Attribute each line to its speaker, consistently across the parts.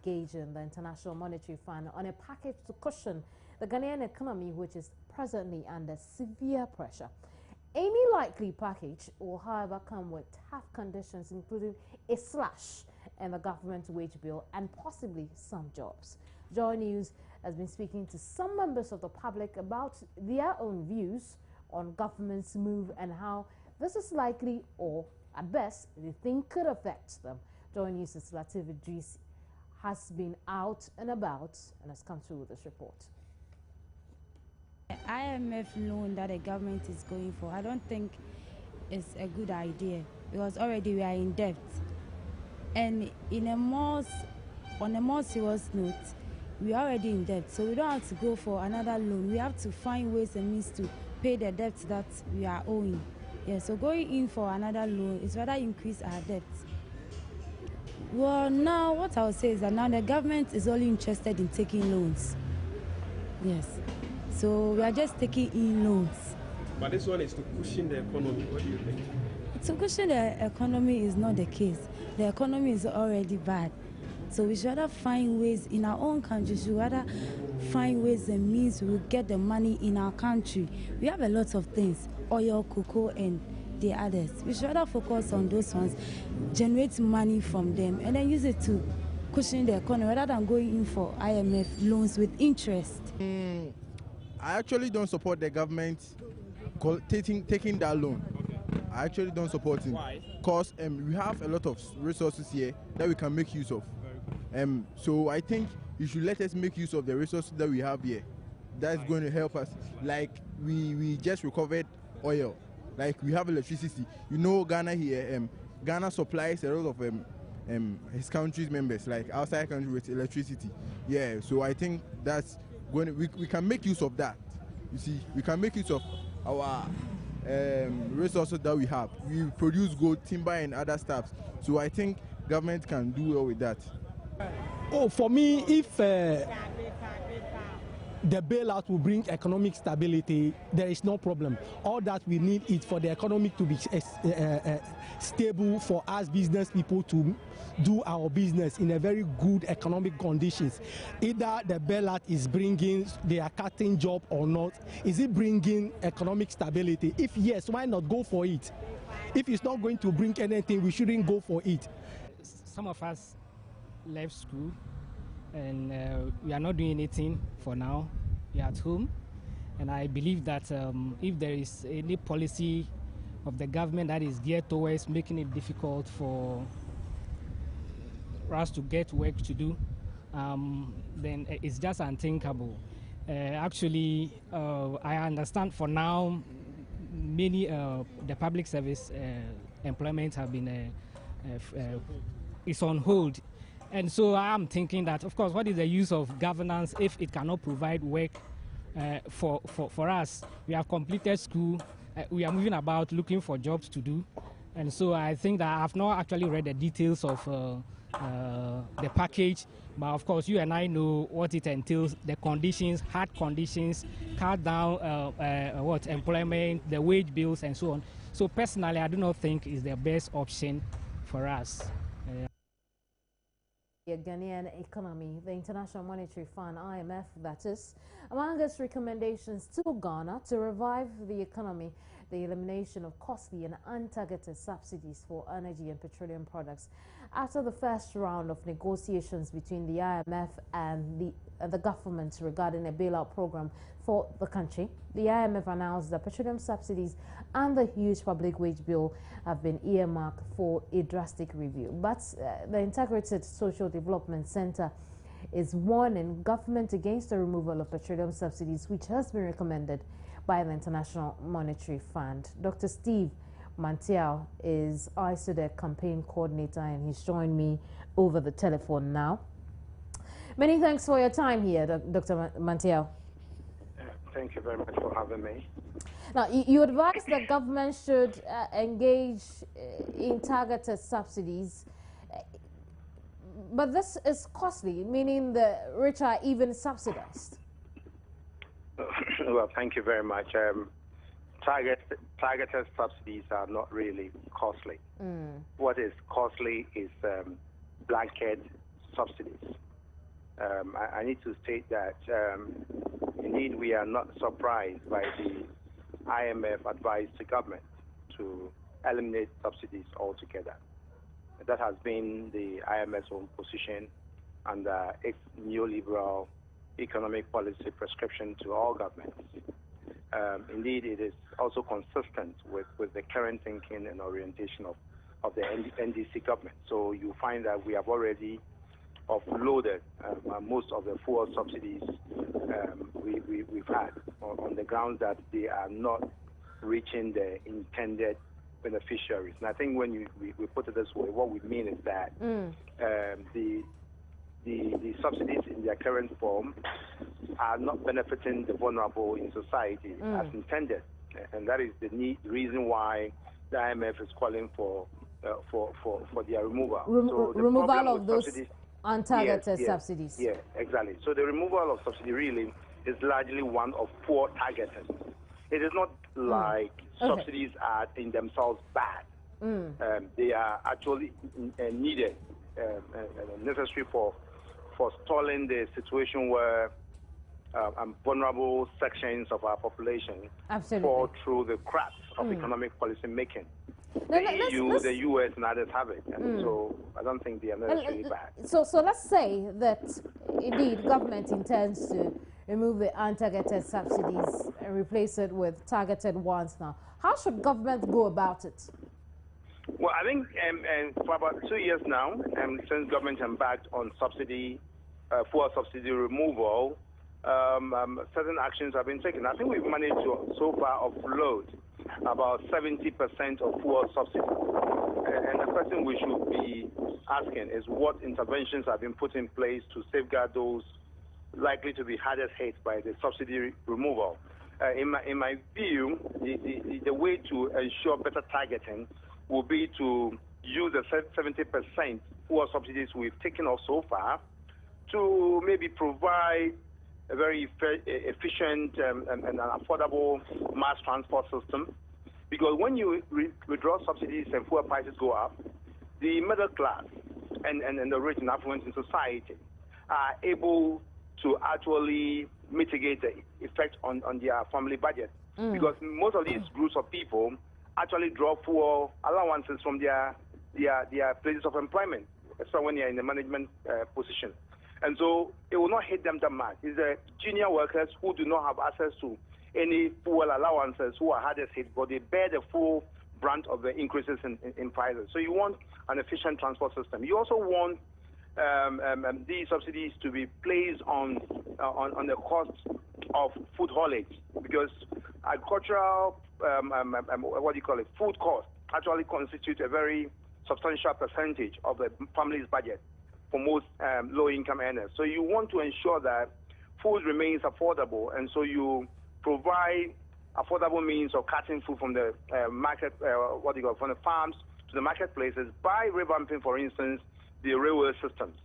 Speaker 1: engaging the International Monetary Fund on a package to cushion the Ghanaian economy, which is presently under severe pressure. Any likely package will, however, come with tough conditions, including a slash in the government wage bill and possibly some jobs. Joy News has been speaking to some members of the public about their own views on government's move and how this is likely, or at best, they think could affect them. Joy News' Latif Idris has been out and about and has come through with this report.
Speaker 2: The IMF loan that the government is going for, I don't think it's a good idea because already we are in debt. And on a more serious note, we are already in debt, so we don't have to go for another loan. We have to find ways and means to pay the debt that we are owing. Yeah, so going in for another loan is rather increase our debt. Well, now what I would say is that now the government is only interested in taking loans. Yes. So we are just taking in loans.
Speaker 3: But this one is to cushion the economy. What do you think?
Speaker 2: To cushion the economy is not the case. The economy is already bad. So we should rather find ways in our own country. We should rather find ways and means we will get the money in our country. We have a lot of things, oil, cocoa, and the others. We should rather focus on those ones, generate money from them, and then use it to cushion the economy rather than going in for IMF loans with interest.
Speaker 4: I actually don't support the government taking that loan. I actually don't support it.
Speaker 3: Why?
Speaker 4: Because we have a lot of resources here that we can make use of. So I think you should let us make use of the resources that we have here. That's going to help us. Like we just recovered oil. Like we have electricity. You know, Ghana here, Ghana supplies a lot of his country's members, like outside country, with electricity. Yeah, so I think that's going to, we can make use of that. You see, we can make use of our resources that we have. We produce gold, timber, and other stuff. So I think government can do well with that.
Speaker 5: Oh, for me, if the bailout will bring economic stability, there is no problem. All that we need is for the economy to be stable, for us business people to do our business in a very good economic conditions. Either the bailout is bringing, they are cutting job or not. Is it bringing economic stability? If yes, why not go for it? If it's not going to bring anything, we shouldn't go for it.
Speaker 6: Some of us left school and we are not doing anything for now. We are at home, and I believe that if there is any policy of the government that is geared towards making it difficult for us to get work to do, then it's just unthinkable. Actually, I understand for now many the public service employment have been is on hold. And so I'm thinking that, of course, what is the use of governance if it cannot provide work for us? We have completed school, we are moving about looking for jobs to do. And so I think that I've not actually read the details of the package, but of course you and I know what it entails, the conditions, hard conditions, cut down employment, the wage bills and so on. So personally, I do not think it's the best option for us.
Speaker 1: Ghanaian economy, the International Monetary Fund, IMF, that is, among its recommendations to Ghana to revive the economy, the elimination of costly and untargeted subsidies for energy and petroleum products. After the first round of negotiations between the IMF and the government regarding a bailout program for the country, the IMF announced that petroleum subsidies and the huge public wage bill have been earmarked for a drastic review. But the Integrated Social Development Center is warning government against the removal of petroleum subsidies, which has been recommended by the International Monetary Fund. Dr. Steve Mantiao is ISODEC campaign coordinator, and he's joined me over the telephone now. Many thanks for your time here, Dr. Mantiao.
Speaker 7: Thank you very much for having me.
Speaker 1: Now, you advise that government should engage in targeted subsidies, but this is costly, meaning the rich are even subsidized.
Speaker 7: Well, thank you very much. Targeted subsidies are not really costly. What is costly is blanket subsidies. I need to state that indeed we are not surprised by the IMF advice to government to eliminate subsidies altogether. That has been the IMF's own position under its neoliberal economic policy prescription to all governments. Indeed, it is also consistent with the current thinking and orientation of the NDC government. So you find that we have already offloaded most of the fuel subsidies we've had on the grounds that they are not reaching the intended beneficiaries. And I think when we put it this way, what we mean is that the subsidies in their current form are not benefiting the vulnerable in society as intended, and that is the reason why the IMF is calling for their removal. So the
Speaker 1: removal of those
Speaker 7: subsidies,
Speaker 1: untargeted subsidies.
Speaker 7: Yeah, exactly. So the removal of subsidy really is largely one of poor targeting. It is not like subsidies are in themselves bad. They are actually needed and necessary for stalling the situation where vulnerable sections of our population fall through the cracks of economic policy making. The EU, the US, and others have it, and so I don't think they are necessarily bad.
Speaker 1: So let's say that indeed government intends to remove the untargeted subsidies and replace it with targeted ones now. How should government go about it?
Speaker 7: Well, I think for about 2 years now, since government embarked on fuel subsidy removal, certain actions have been taken. I think we've managed to so far offload about 70% of fuel subsidy. And the question we should be asking is what interventions have been put in place to safeguard those likely to be hardest hit by the subsidy removal. In my view, the way to ensure better targeting will be to use the 70% fuel subsidies we've taken off so far to maybe provide a very efficient and an affordable mass transport system. Because when you withdraw subsidies and fuel prices go up, the middle class and the rich and affluent in society are able to actually mitigate the effect on their family budget. Because most of these groups of people actually draw fuel allowances from their places of employment, especially when they're in the management position. And so it will not hit them that much. It's the junior workers who do not have access to any fuel allowances who are hardest hit, but they bear the full brunt of the increases in prices. So you want an efficient transport system. You also want these subsidies to be placed on the cost of food haulage, because agricultural, food costs actually constitute a very substantial percentage of the family's budget for most low-income earners. So you want to ensure that food remains affordable, and so you provide affordable means of cutting food from the market, from the farms to the marketplaces by revamping, for instance, the railway systems.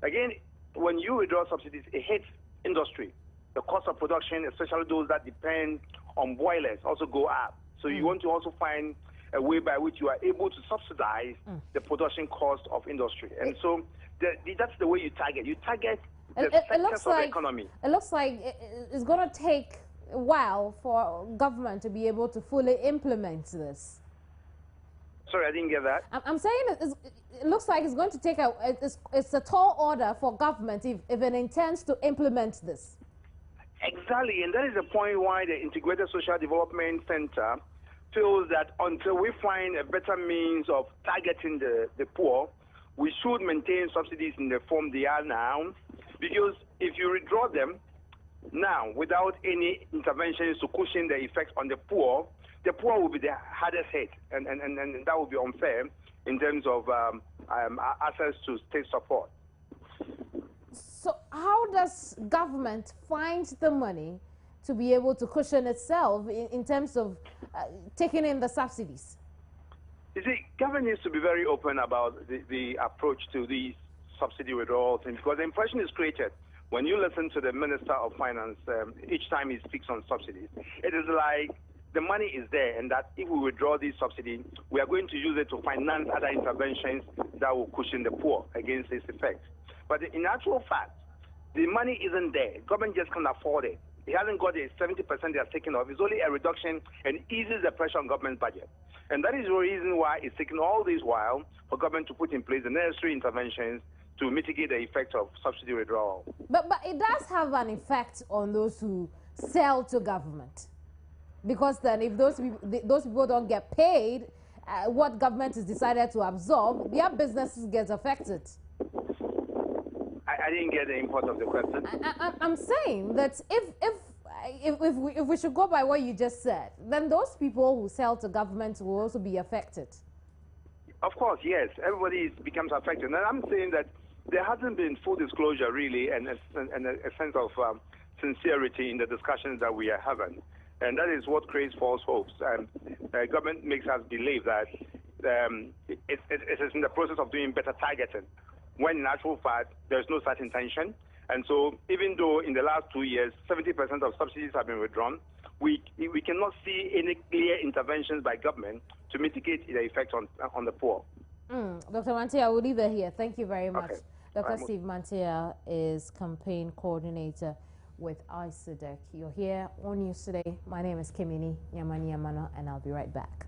Speaker 7: Again, when you withdraw subsidies, it hits industry. The cost of production, especially those that depend on boilers, also go up. So you want to also find a way by which you are able to subsidize the production cost of industry. And so that's the way you target. You target the sectors of the economy.
Speaker 1: It looks like it's going to take a while for government to be able to fully implement this.
Speaker 7: Sorry, I didn't get that.
Speaker 1: I'm saying it looks like it's going to take it's a tall order for government if it intends to implement this.
Speaker 7: Exactly, and that is the point why the Integrated Social Development Center feels that until we find a better means of targeting the poor, we should maintain subsidies in the form they are now, because if you withdraw them now without any interventions to cushion the effect on the poor will be the hardest hit, and that would be unfair in terms of access to state support.
Speaker 1: So how does government find the money to be able to cushion itself in terms of taking in the subsidies?
Speaker 7: You see, government needs to be very open about the approach to these subsidy withdrawals, because the impression is created when you listen to the Minister of Finance each time he speaks on subsidies. It is like the money is there, and that if we withdraw these subsidies, we are going to use it to finance other interventions that will cushion the poor against this effect. But in actual fact, The money isn't there. Government just can't afford it. It hasn't got the 70% they are taking off. It's only a reduction and eases the pressure on government budget. And that is the reason why it's taken all this while for government to put in place the necessary interventions to mitigate the effect of subsidy withdrawal.
Speaker 1: But it does have an effect on those who sell to government. Because then if those people don't get paid, what government has decided to absorb, their businesses get affected.
Speaker 7: I didn't get the import of the question.
Speaker 1: I'm saying that if we should go by what you just said, then those people who sell to government will also be affected.
Speaker 7: Of course, yes. Everybody becomes affected. And I'm saying that there hasn't been full disclosure, really, and a sense of sincerity in the discussions that we are having. And that is what creates false hopes. And government makes us believe that it is in the process of doing better targeting, when in actual fact, there's no such intention. And so even though in the last 2 years, 70% of subsidies have been withdrawn, we cannot see any clear interventions by government to mitigate the effect on the poor.
Speaker 1: Dr. Mantia, I will leave it here. Thank you very much.
Speaker 7: Okay.
Speaker 1: Dr. Steve Mantia is campaign coordinator with ISODEC. You're here on News Today. My name is Kimini Yamani Yamano, and I'll be right back.